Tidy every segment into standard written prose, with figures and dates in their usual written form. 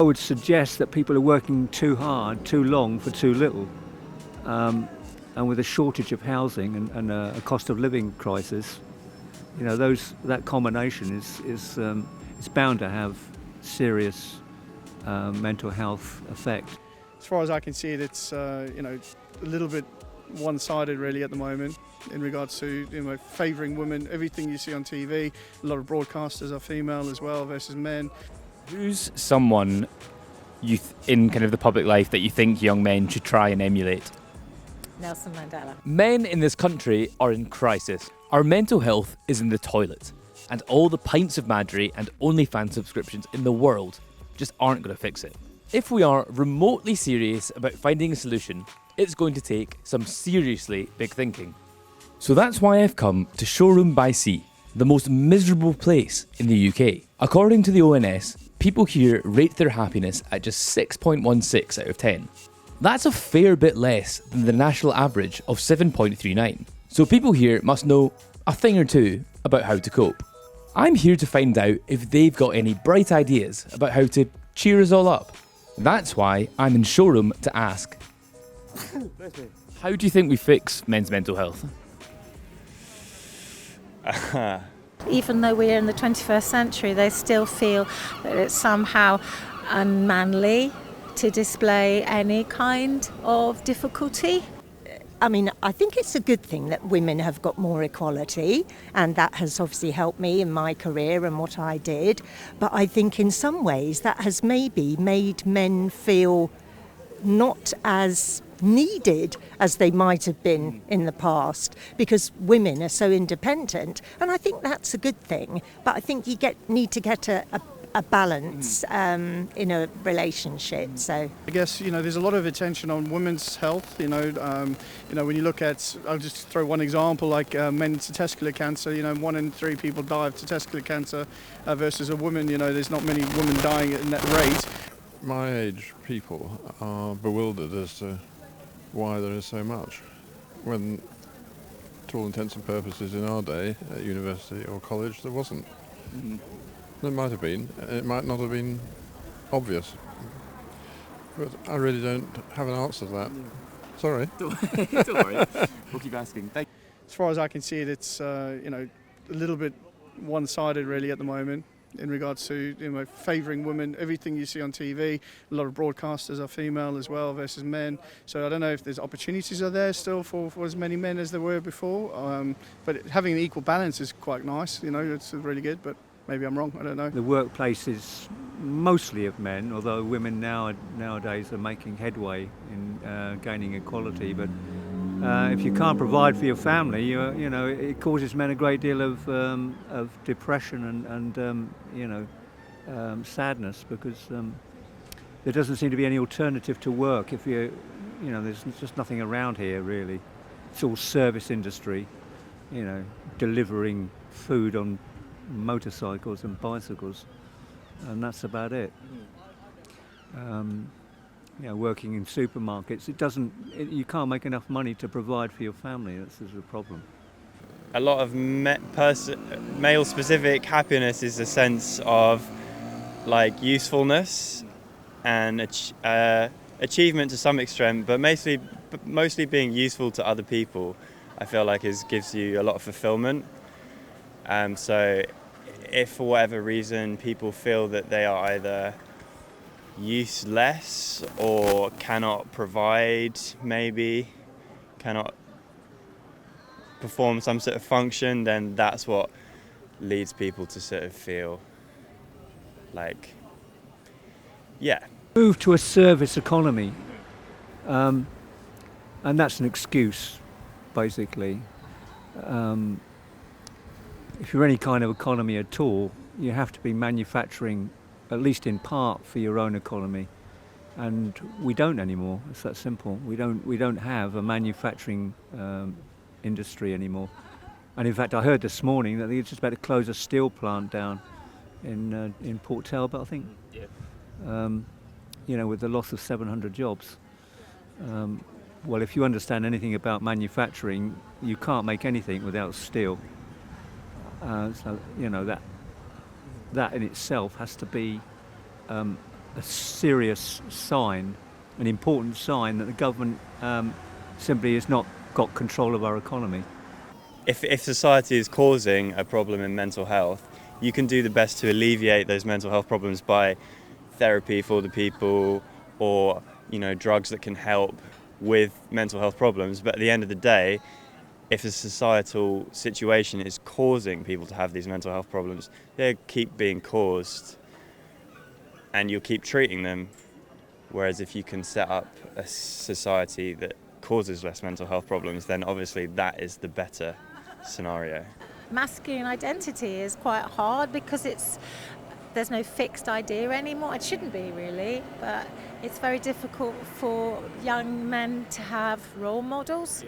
I would suggest that people are working too hard, too long for too little. And with a shortage of housing and a cost of living crisis, that combination is bound to have serious mental health effect. As far as I can see it, it's a little bit one-sided really at the moment in regards to favouring women. Everything you see on TV, a lot of broadcasters are female as well versus men. Who's someone in kind of the public life that you think young men should try and emulate? Nelson Mandela. Men in this country are in crisis. Our mental health is in the toilet, and all the pints of Madry and OnlyFans subscriptions in the world just aren't going to fix it. If we are remotely serious about finding a solution, it's going to take some seriously big thinking. So that's why I've come to Shoreham-by-Sea, the most miserable place in the UK. According to the ONS, people here rate their happiness at just 6.16 out of 10. That's a fair bit less than the national average of 7.39. So people here must know a thing or two about how to cope. I'm here to find out if they've got any bright ideas about how to cheer us all up. That's why I'm in Shoreham to ask, how do you think we fix men's mental health? Even though we're in the 21st century, they still feel that it's somehow unmanly to display any kind of difficulty. I mean, I think it's a good thing that women have got more equality, and that has obviously helped me in my career and what I did. But I think in some ways that has maybe made men feel not as needed as they might have been in the past, because women are so independent, and I think that's a good thing. But I think you need to get a balance in a relationship. So I guess there's a lot of attention on women's health. When you look at, I'll just throw one example, like men's testicular cancer. 1 in 3 people die of testicular cancer versus a woman. There's not many women dying at that rate. My age people are bewildered as to why there is so much, when to all intents and purposes in our day at university or college there wasn't. There might have been, it might not have been obvious, but I really don't have an answer to that. Sorry. Don't worry, we'll keep asking. As far as I can see it, it's a little bit one-sided really at the moment in regards to favouring women. Everything you see on TV, a lot of broadcasters are female as well versus men. So I don't know if there's opportunities are there still for as many men as there were before. But having an equal balance is quite nice. It's really good. But maybe I'm wrong. I don't know. The workplace is mostly of men, although women nowadays are making headway in gaining equality. But if you can't provide for your family, it causes men a great deal of depression and sadness, because there doesn't seem to be any alternative to work. If there's just nothing around here really. It's all service industry, delivering food on motorcycles and bicycles, and that's about it. Working in supermarkets, you can't make enough money to provide for your family. That's the problem. A lot of male-specific happiness is a sense of usefulness and achievement to some extent, but mostly being useful to other people. I feel like gives you a lot of fulfillment. So if for whatever reason people feel that they are either useless or cannot provide, cannot perform some sort of function, then that's what leads people to sort of feel Move to a service economy, and that's an excuse, basically. If you're any kind of economy at all, you have to be manufacturing, at least in part, for your own economy, and we don't anymore. It's that simple. We don't have a manufacturing industry anymore. And in fact, I heard this morning that they're just about to close a steel plant down in Port Talbot, I think. With the loss of 700 jobs. Well, if you understand anything about manufacturing, you can't make anything without steel. So that in itself has to be a serious sign, an important sign that the government simply has not got control of our economy. If society is causing a problem in mental health, you can do the best to alleviate those mental health problems by therapy for the people, or drugs that can help with mental health problems. But at the end of the day, if a societal situation is causing people to have these mental health problems, they'll keep being caused and you'll keep treating them. Whereas if you can set up a society that causes less mental health problems, then obviously that is the better scenario. Masculine identity is quite hard because there's no fixed idea anymore. It shouldn't be really, but it's very difficult for young men to have role models.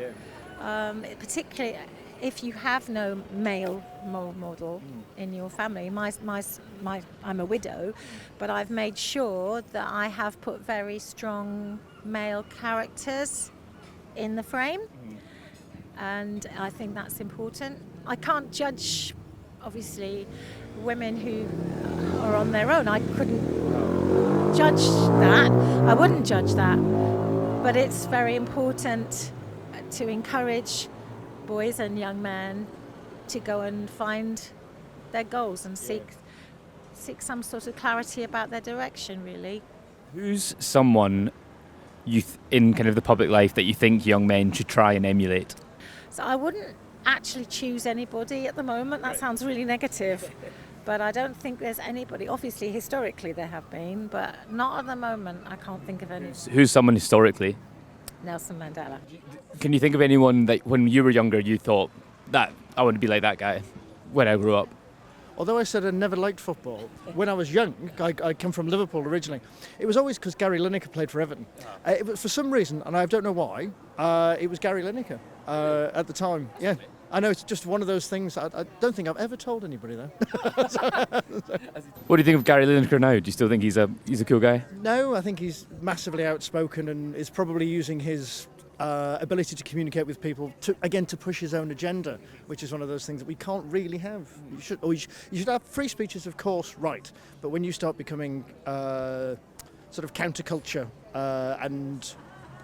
Particularly if you have no male role model in your family. I'm a widow, but I've made sure that I have put very strong male characters in the frame, and I think that's important. I can't judge, obviously, women who are on their own. I couldn't judge that. I wouldn't judge that. But it's very important to encourage boys and young men to go and find their goals and seek some sort of clarity about their direction, really. Who's someone in kind of the public life that you think young men should try and emulate? So I wouldn't actually choose anybody at the moment. That sounds really negative. But I don't think there's anybody. Obviously, historically there have been, but not at the moment. I can't think of any. Who's someone historically? Nelson Mandela. Can you think of anyone that when you were younger you thought that I want to be like that guy when I grew up? Although I said I never liked football, when I was young, I come from Liverpool originally, it was always because Gary Lineker played for Everton. It was for some reason, and I don't know why, it was Gary Lineker at the time. Yeah, I know it's just one of those things. I don't think I've ever told anybody though. What do you think of Gary Lineker now? Do you still think he's a cool guy? No, I think he's massively outspoken and is probably using his ability to communicate with people to push his own agenda, which is one of those things that we can't really have. You should have free speeches, of course, right? But when you start becoming sort of counterculture, and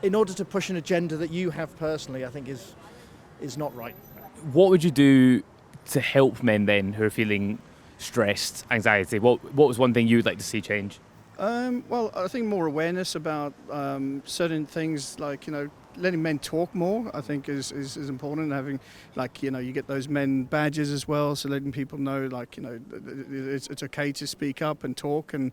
in order to push an agenda that you have personally, I think is not right. What would you do to help men then who are feeling stressed, anxiety? What was one thing you would like to see change? Well, I think more awareness about certain things, like letting men talk more, I think is important. Having you get those men badges as well, so letting people know it's okay to speak up and talk, and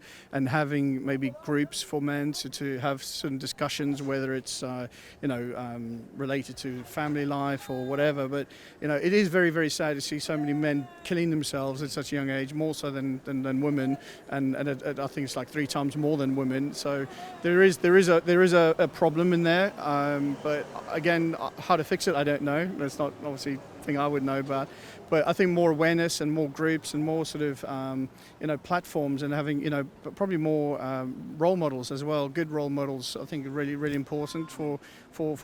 having maybe groups for men to have certain discussions, whether it's related to family life or whatever. But it is very, very sad to see so many men killing themselves at such a young age, more so than women, and I think it's like 3 times more than women. So there is a problem in there. But again, how to fix it, I don't know. That's not obviously a thing I would know about. But I think more awareness and more groups and more sort of platforms, and having probably more role models as well. Good role models, I think, are really, really important for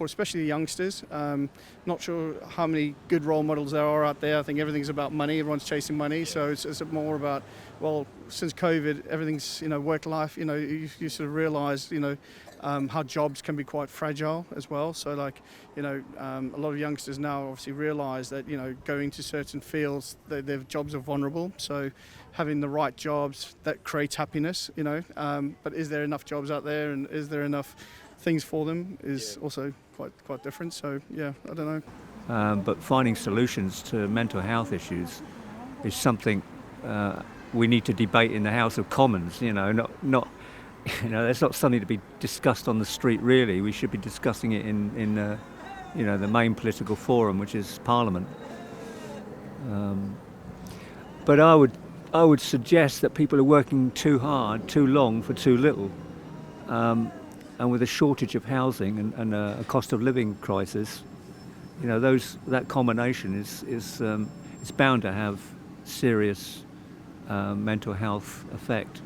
especially the youngsters. Not sure how many good role models there are out there. I think everything's about money. Everyone's chasing money, so it's more about, well, since COVID, everything's work life. You sort of realise how jobs can be quite fragile as well. So a lot of youngsters now obviously realise that going to certain fields, their jobs are vulnerable. So having the right jobs, that creates happiness. But is there enough jobs out there, and is there enough things for them is also quite different. So yeah, I don't know. But finding solutions to mental health issues is something we need to debate in the House of Commons. Not that's not something to be discussed on the street. Really, we should be discussing it in the main political forum, which is Parliament. But I would suggest that people are working too hard, too long for too little, and with a shortage of housing and a cost of living crisis, that combination is bound to have serious mental health effect.